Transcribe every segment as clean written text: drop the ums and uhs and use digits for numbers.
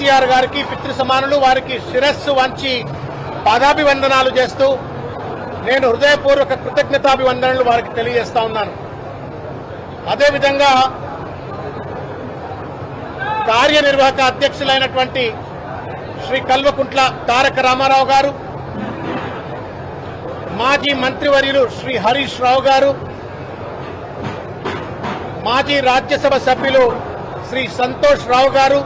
కేసీఆర్ గారికి పితృ సమానులు, వారికి శిరస్సు వంచి పాదాభివందనాలు చేస్తూ నేను హృదయపూర్వక కృతజ్ఞతాభివందనలు వారికి తెలియజేస్తా ఉన్నాను. అదేవిధంగా కార్యనిర్వాహక అధ్యక్షులైనటువంటి శ్రీ కల్వకుంట్ల తారక రామారావు గారు, మాజీ మంత్రివర్యులు శ్రీ హరీష్ రావు గారు, మాజీ రాజ్యసభ సభ్యులు శ్రీ సంతోష్ రావు గారు,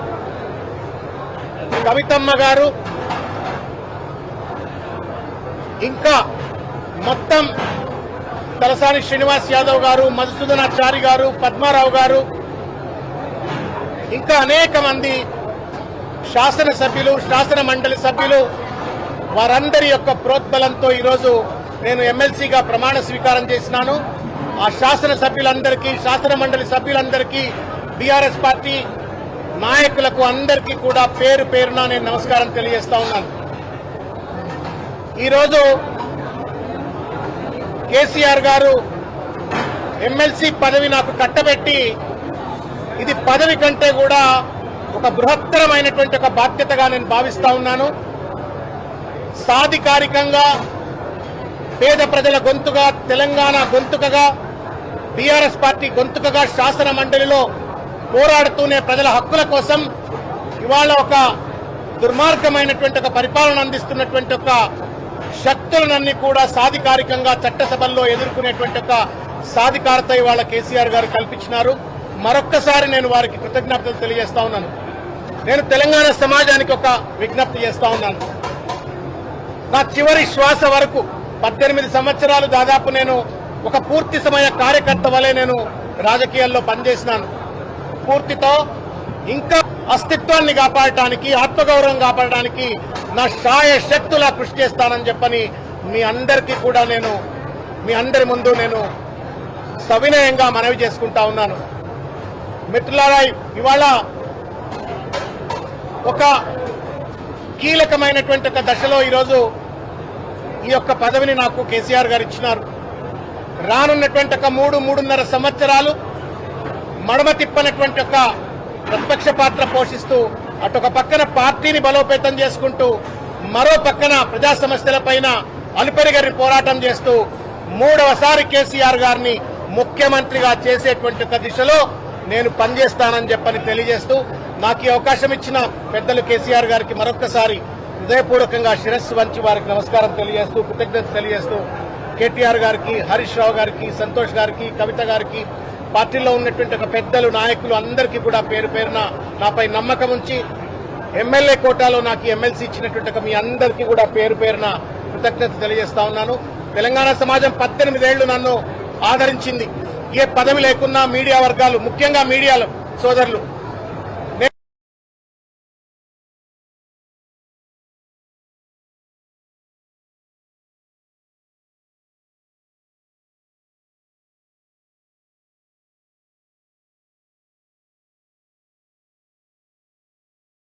కవితమ్మ గారు, ఇంకా మొత్తం తలసాని శ్రీనివాస్ యాదవ్ గారు, మధుసూదనాచారి గారు, పద్మారావు గారు, ఇంకా అనేక మంది శాసనసభ్యులు, శాసన మండలి సభ్యులు, వారందరి యొక్క ప్రోద్బలంతో ఈరోజు నేను ఎమ్మెల్సీగా ప్రమాణ స్వీకారం చేసినాను. ఆ శాసనసభ్యులందరికీ, శాసన మండలి సభ్యులందరికీ, బీఆర్ఎస్ పార్టీ నాయకులకు అందరికీ కూడా పేరు పేరున నేను నమస్కారం తెలియజేస్తా ఉన్నాను. ఈరోజు కేసీఆర్ గారు ఎమ్మెల్సీ పదవి నాకు కట్టబెట్టి, ఇది పదవి కంటే కూడా ఒక బృహత్తరమైనటువంటి ఒక బాధ్యతగా నేను భావిస్తా ఉన్నాను. సాధికారికంగా పేద ప్రజల గొంతుగా, తెలంగాణ గొంతుకగా, బీఆర్ఎస్ పార్టీ గొంతుకగా శాసన మండలిలో పోరాడుతూనే ప్రజల హక్కుల కోసం ఇవాళ ఒక దుర్మార్గమైనటువంటి ఒక పరిపాలన అందిస్తున్నటువంటి ఒక శక్తులనన్నీ కూడా సాధికారికంగా చట్టసభల్లో ఎదుర్కొనేటువంటి ఒక సాధికారత ఇవాళ కేసీఆర్ గారు కల్పించినారు. మరొక్కసారి నేను వారికి కృతజ్ఞతలు తెలియజేస్తా ఉన్నాను. నేను తెలంగాణ సమాజానికి ఒక విజ్ఞప్తి చేస్తా ఉన్నాను. నా చివరి శ్వాస వరకు 18 సంవత్సరాలు దాదాపు నేను ఒక పూర్తి సమయ కార్యకర్త వలె నేను రాజకీయాల్లో పనిచేసినాను. పూర్తితో ఇంకా అస్తిత్వాన్ని కాపాడటానికి, ఆత్మగౌరవం కాపాడడానికి నా శాయ శక్తులా కృషి చేస్తానని చెప్పని మీ అందరికీ కూడా నేను మీ అందరి ముందు నేను సవినయంగా మనవి చేసుకుంటా ఉన్నాను. మిత్రులారా, ఇవాళ ఒక కీలకమైనటువంటి ఒక దశలో ఈరోజు ఈ యొక్క పదవిని నాకు కేసీఆర్ గారు ఇచ్చినారు. రానున్నటువంటి ఒక 3-3.5 సంవత్సరాలు మడమ తిప్పనటువంటి ఒక ప్రతిపక్ష పాత్ర పోషిస్తూ అటు ఒక పక్కన పార్టీని బలోపేతం చేసుకుంటూ, మరో పక్కన ప్రజా సమస్యలపైన అలుపెరగని పోరాటం చేస్తూ 3వసారి కేసీఆర్ గారిని ముఖ్యమంత్రిగా చేసేటువంటి ఒక దిశలో నేను పనిచేస్తానని చెప్పని తెలియజేస్తూ, నాకు ఈ అవకాశం ఇచ్చిన పెద్దలు కేసీఆర్ గారికి మరొక్కసారి హృదయపూర్వకంగా శిరస్సు వంచి వారికి నమస్కారం తెలియజేస్తూ, కృతజ్ఞత తెలియజేస్తూ, కేటీఆర్ గారికి, హరీష్ రావు గారికి, సంతోష్ గారికి, కవిత గారికి, పార్టీలో ఉన్నటువంటి ఒక పెద్దలు, నాయకులు అందరికీ కూడా పేరు పేరున నాపై నమ్మకం ఉంచి ఎమ్మెల్యే కోటాలో నాకు ఎమ్మెల్సీ ఇచ్చినటువంటి మీ అందరికీ కూడా పేరు పేరున కృతజ్ఞత తెలియజేస్తా ఉన్నాను. తెలంగాణ సమాజం 18 ఏళ్లు నన్ను ఆదరించింది. ఏ పదవి లేకున్నా మీడియా వర్గాలు, ముఖ్యంగా మీడియా సోదరులు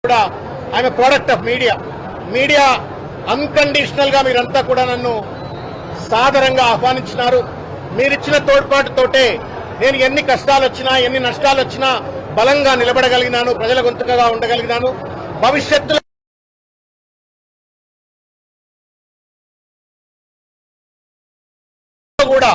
కూడా I'm a product of media. Media unconditional గా మీరంతా కూడా నన్ను సాదరంగా ఆహ్వానించినారు. మీరిచ్చిన తోడ్పాటుతోటే నేను ఎన్ని కష్టాలు వచ్చినా, ఎన్ని నష్టాలు వచ్చినా బలంగా నిలబడగలిగినాను, ప్రజల గొంతుకగా ఉండగలిగినాను. భవిష్యత్తులో కూడా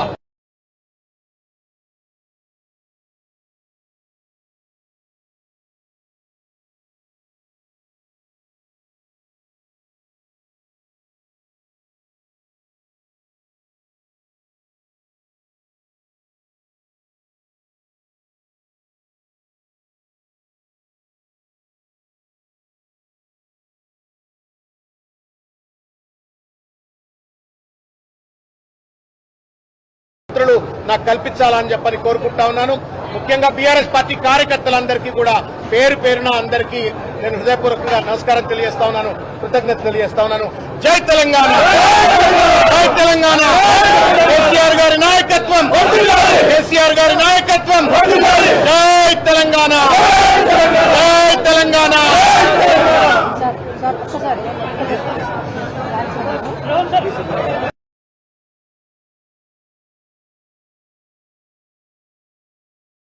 నాకు కల్పించాలని చెప్పని కోరుకుంటా ఉన్నాను. ముఖ్యంగా బీఆర్ఎస్ పార్టీ కార్యకర్తలందరికీ కూడా పేరు పేరున అందరికీ నేను హృదయపూర్వకంగా నమస్కారం తెలియజేస్తా ఉన్నాను, కృతజ్ఞత తెలియజేస్తా ఉన్నాను. జై తెలంగాణ, జై తెలంగాణ. కేసీఆర్ గారి నాయకత్వం, కేసీఆర్ గారి నాయకత్వం. జై తెలంగాణ, జై తెలంగాణ.